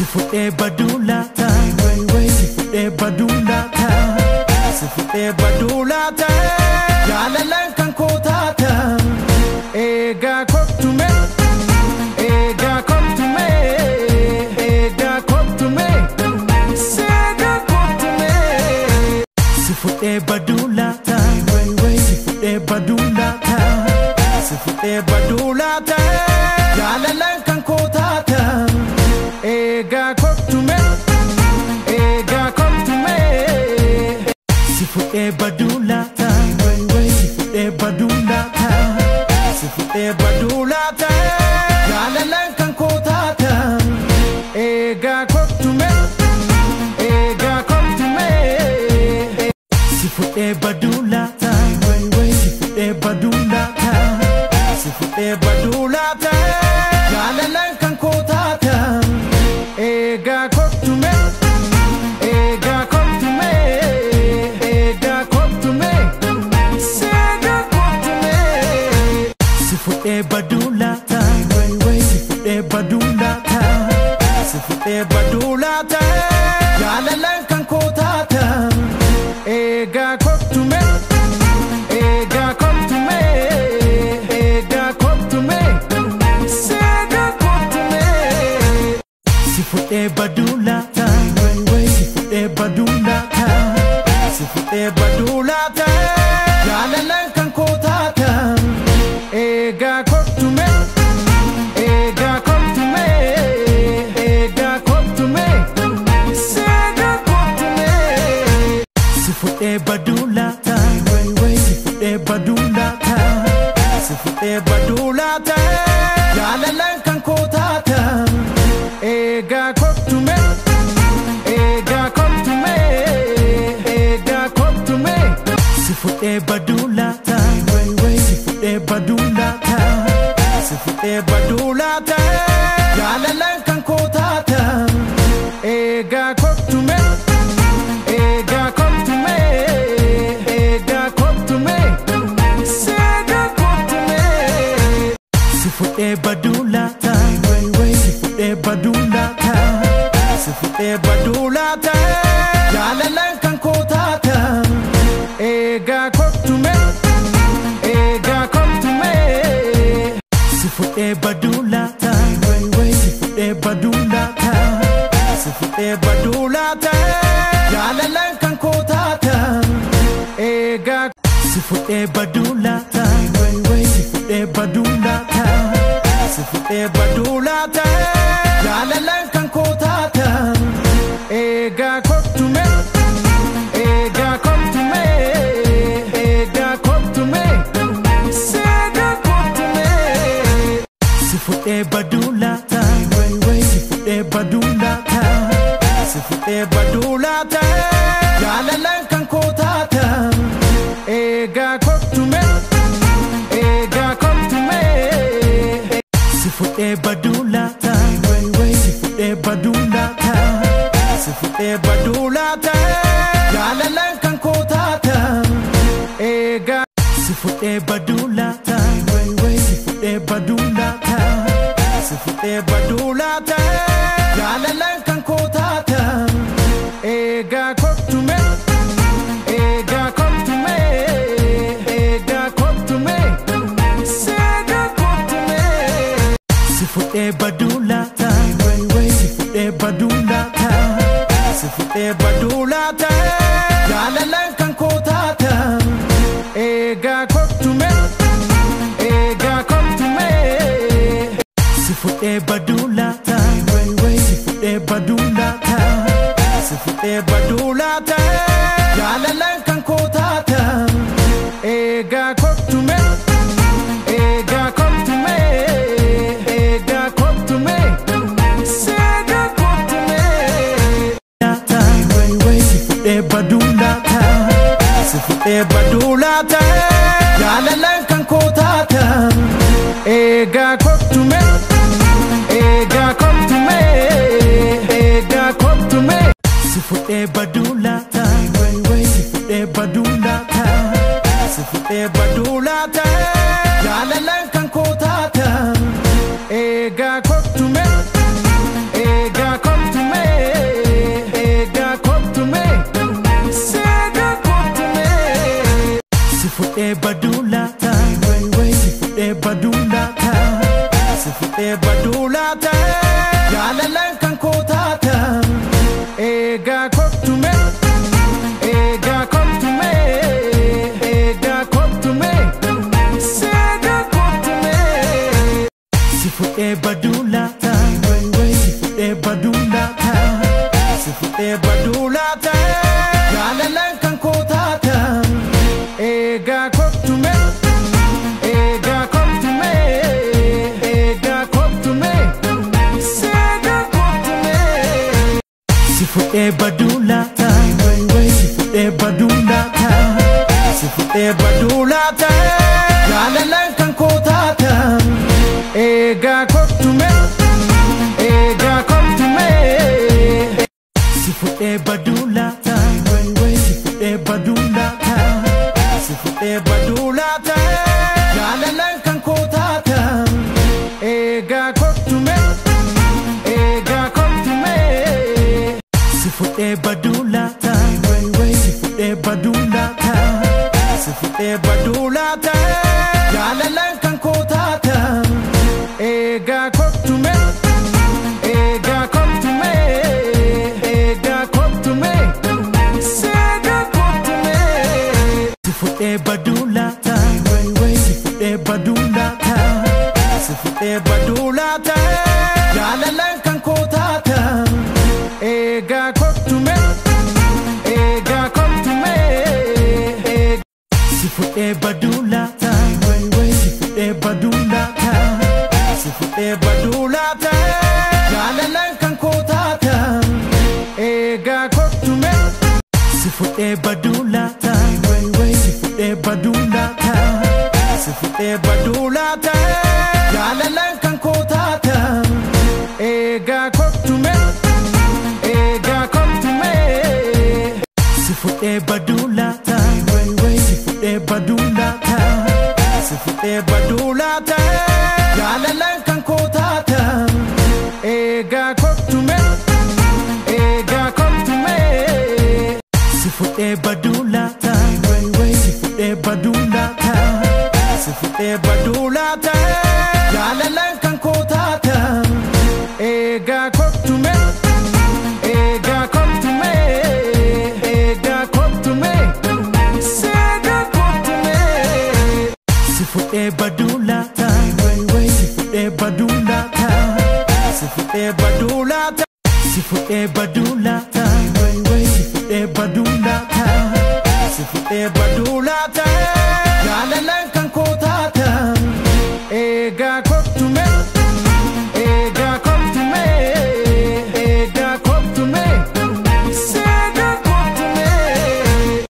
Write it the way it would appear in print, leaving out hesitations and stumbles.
Sifude badulata, sifude badulata, sifude badulata. Jalalan kan kotata, ega koptume, ega koptume, ega koptume, sega koptume. Sifude badulata, sifude badulata, sifude badulata. Jalalan kan kotata. Ega koptume, ega koptume. Sifude badulata, sifude badulata, sifude badulata. Jalalan kan kotata. Ega koptume, ega koptume. Sifude badulata, sifude badulata, sifude badulata. Jalalan kan kotata. Ega koptume, ega koptume, ega koptume, sega koptume. Sifude badulata, sifude badulata, sifude badulata. Jalalan kan kotata. Ega koptume, ega koptume, ega koptume, sega koptume. Sifude badulata, sifude badulata, sifude badulata. Jalalan kan kotata. Ega koptume, ega koptume, ega koptume, sega koptume. Sifude badulata, sifude badulata, sifude badulata. Jalalan kan kotata. Ega koptume, ega koptume, ega koptume. Sifude badulata, sifude badulata, sifude badulata. Jalalan kan kotata. Ega koptume, ega koptume, ega koptume, sega koptume. Sifude badulata, sifude badulata, sifude badulata. Jalalan kan kotata. Ega koptume, ega koptume. Sifude badulata, sifude badulata, sifude badulata. Jalalan kan kotata. Ega sifude badulata, sifude badulata, sifude badulata. Jalalan kan kotata. Ega koptume, ega koptume, ega koptume, sega koptume. Sifude badulata, sifude badulata, sifude badulata. Jalalan kan kotata. Ega koptume, ega koptume. Sifude badulata, sifude badulata, sifude badulata. Jalalan kan kotata. Ega sifude badulata, sifude badulata, sifude badulata. Jalalan kan kotata. Ega koptume, ega koptume, ega koptume, sega koptume. Sifude badulata, sifude badulata, sifude badulata. Jalalan kan kotata. Ega koptume, ega koptume. Sifude badulata, sifude badulata, sifude badulata. Jalalan kan kotata. Ega koptume, ega koptume, ega koptume, sega koptume. Sifude badulata, sifude badulata. Jalalan kan kotata. Ega koptume, ega koptume, ega koptume. Sifude badulata, sifude badulata, sifude badulata. Jalalan kan kotata. Ega koptume, ega koptume. fuudhee baduu laata si fuudhee baduu laata si fuudhee baduu laata jaalalaan kan koo taata eegaa kottume si fuudhee baduu laata si fuudhee baduu laata si fuudhee baduu laata jaalalaan kan koo taata eegaa kottume si fuudhee baduu laata si fuudhee baduu laata si fuudhee baduu laata jaalalaan kan koo taata eegaa kottume eegaa kottume eegaa kottume seegaa kottume si fuudhee baduu laata si fuudhee baduu laata si fuudhee baduu laata jaalalaan kan koo taata eegaa kottume si fuudhee baduu laata si fuudhee baduu laata si fuudhee baduu laata jaalalaan kan koo taata eegaa kottume si fuudhee baduu laata si fuudhee baduu laata si fuudhee baduu laata jaalalaan kan koo taata eegaa kottume si fuudhee baduu laata si fuudhee baduu laata si fuudhee baduu laata jaalalaan kan koo taata eegaa kottume si fuudhee baduu laata si fuudhee baduu laata si fuudhee baduu laata jaalalaan kan koo taata eegaa kottume si fuudhee baduu laata si fuudhee baduu laata si fuudhee baduu laata si fuudhee baduu laata si fuudhee baduu laata si fuudhee baduu laata jaalalaan kan koo taata